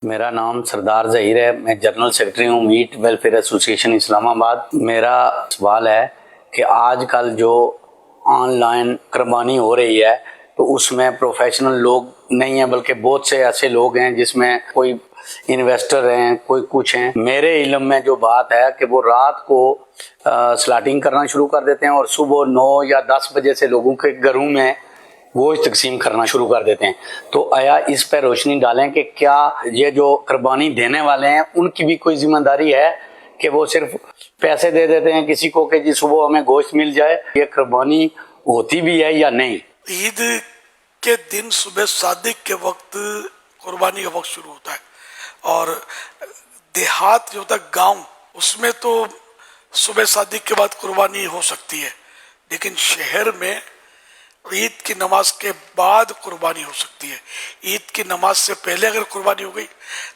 میرا نام سردار ظہیر ہے، میں جنرل سیکرٹری ہوں میٹ ویلفیئر ایسوسیشن اسلام آباد۔ میرا سوال ہے کہ آج کل جو آن لائن قربانی ہو رہی ہے تو اس میں پروفیشنل لوگ نہیں ہیں، بلکہ بہت سے ایسے لوگ ہیں جس میں کوئی انویسٹر ہیں، کوئی کچھ ہیں۔ میرے علم میں جو بات ہے کہ وہ رات کو سلاٹنگ کرنا شروع کر دیتے ہیں اور صبح 9 یا 10 بجے سے لوگوں کے گھروں میں گوشت تقسیم کرنا شروع کر دیتے ہیں۔ تو آیا اس پہ روشنی ڈالیں کہ کیا یہ جو قربانی دینے والے ہیں ان کی بھی کوئی ذمہ داری ہے کہ وہ صرف پیسے دے دیتے ہیں کسی کو کہ جی صبح ہمیں گوشت مل جائے؟ یہ قربانی ہوتی بھی ہے یا نہیں؟ عید کے دن صبح صادق کے وقت قربانی کا وقت شروع ہوتا ہے، اور دیہات جو ہوتا ہے گاؤں، اس میں تو صبح صادق کے بعد قربانی ہو سکتی ہے، لیکن شہر میں عید کی نماز کے بعد قربانی ہو سکتی ہے۔ عید کی نماز سے پہلے اگر قربانی ہو گئی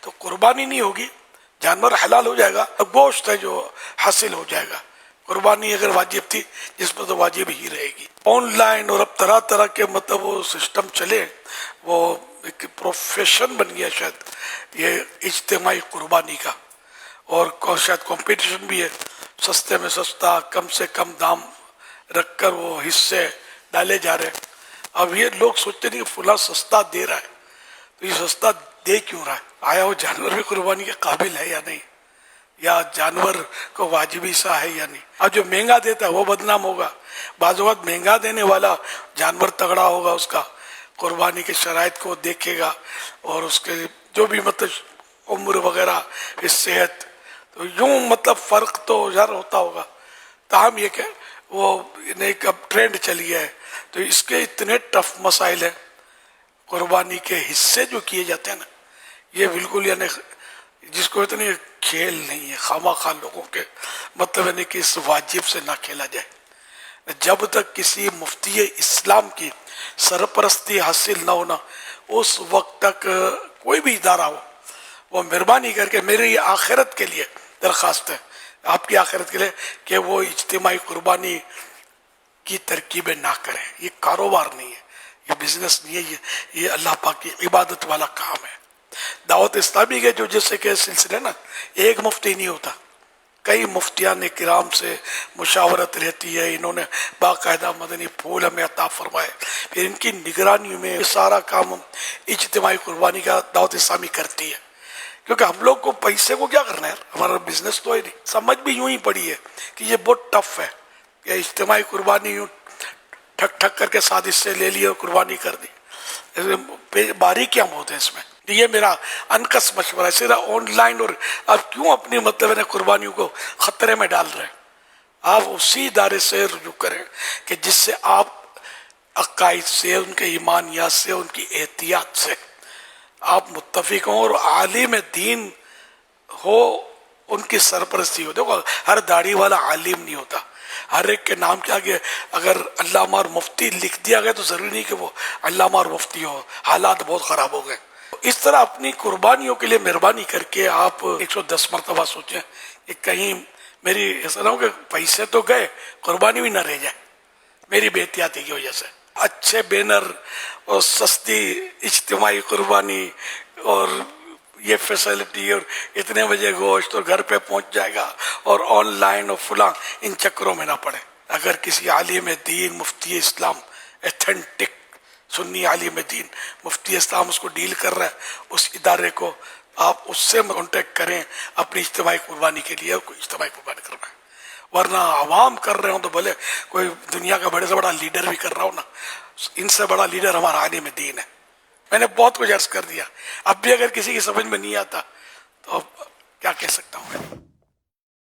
تو قربانی نہیں ہوگی، جانور حلال ہو جائے گا، گوشت ہے جو حاصل ہو جائے گا۔ قربانی اگر واجب تھی جس پر تو واجب ہی رہے گی۔ آن لائن اور اب طرح طرح کے مطلب وہ سسٹم چلے، وہ ایک پروفیشن بن گیا شاید یہ اجتماعی قربانی کا، اور شاید کمپٹیشن بھی ہے، سستے میں سستا، کم سے کم دام رکھ کر وہ حصے ڈالے جا رہے ہیں۔ اب یہ لوگ سوچتے نہیں کہ فلاں سستا دے رہا ہے تو یہ سستا دے کیوں رہا ہے؟ آیا وہ جانور بھی قربانی کے قابل ہے یا نہیں، یا جانور کو واجبی سا ہے یا نہیں؟ اب جو مہنگا دیتا ہے وہ بدنام ہوگا۔ بعض اوقات مہنگا دینے والا جانور تگڑا ہوگا، اس کا قربانی کے شرائط کو دیکھے گا اور اس کے جو بھی مطلب عمر وغیرہ، صحت، تو یوں مطلب فرق تو ظاہر ہوتا ہوگا۔ تاہم یہ کہ وہ ایک اب ٹرینڈ چل گیا ہے، تو اس کے اتنے ٹف مسائل ہیں۔ قربانی کے حصے جو کیے جاتے ہیں نا، یہ بالکل یعنی جس کو اتنی کھیل نہیں ہے، خواہ لوگوں کے مطلب یعنی کہ اس واجب سے نہ کھیلا جائے۔ جب تک کسی مفتی اسلام کی سرپرستی حاصل نہ ہونا، اس وقت تک کوئی بھی ادارہ ہو، وہ مہربانی کر کے میری آخرت کے لیے درخواست ہے، آپ کی آخرت کے لیے، کہ وہ اجتماعی قربانی کی ترکیبیں نہ کریں۔ یہ کاروبار نہیں ہے، یہ بزنس نہیں ہے، یہ اللہ پاک کی عبادت والا کام ہے۔ دعوت اسلامی کے جو جیسے کہ سلسلے نا، ایک مفتی نہیں ہوتا، کئی مفتیان کرام سے مشاورت رہتی ہے، انہوں نے باقاعدہ مدنی پھول ہمیں عطا فرمائے، پھر ان کی نگرانی میں سارا کام اجتماعی قربانی کا دعوت اسلامی کرتی ہے۔ کیونکہ ہم لوگ کو پیسے کو کیا کرنا ہے، ہمارا بزنس تو ہے نہیں۔ سمجھ بھی یوں ہی پڑی ہے کہ یہ بہت ٹف ہے، کہ اجتماعی قربانی یوں ٹھک ٹھک کر کے 7 حصے لے لیے اور قربانی کر دی۔ باریکیاں بہت ہیں اس میں۔ یہ میرا انکس مشورہ ہے۔ صرف آن لائن اور آپ کیوں اپنی مطلب قربانیوں کو خطرے میں ڈال رہے ہیں؟ آپ اسی ادارے سے رجوع کریں کہ جس سے آپ عقائد سے، ان کے ایمانیات سے، ان کی احتیاط سے آپ متفق ہوں، اور عالم دین ہو، ان کی سرپرستی ہو۔ دیکھو ہر داڑھی والا عالم نہیں ہوتا، ہر ایک کے نام کے آگے اگر علامہ اور مفتی لکھ دیا گیا تو ضروری نہیں کہ وہ علامہ اور مفتی ہو، حالات بہت خراب ہو گئے۔ اس طرح اپنی قربانیوں کے لیے مہربانی کر کے آپ 110 مرتبہ سوچیں کہ کہیں میری ایسا نہ ہو کہ پیسے تو گئے، قربانی بھی نہ رہ جائے میری بے احتیاطی کی وجہ سے۔ اچھے بینر اور سستی اجتماعی قربانی اور یہ فیسلٹی اور اتنے بجے گوشت اور گھر پہ پہنچ جائے گا اور آن لائن اور فلاں، ان چکروں میں نہ پڑے۔ اگر کسی عالم دین، مفتی اسلام، ایتھنٹک سنی عالم دین، مفتی اسلام اس کو ڈیل کر رہا ہے، اس ادارے کو آپ اس سے کانٹیکٹ کریں اپنی اجتماعی قربانی کے لیے، کوئی اجتماعی قربانی کرنا ہے۔ ورنہ عوام کر رہے ہوں تو بھلے کوئی دنیا کا بڑے سے بڑا لیڈر بھی کر رہا ہو نا، ان سے بڑا لیڈر ہمارا عالم دین ہے۔ میں نے بہت کچھ عرض کر دیا، اب بھی اگر کسی کی سمجھ میں نہیں آتا تو کیا کہہ سکتا ہوں میں۔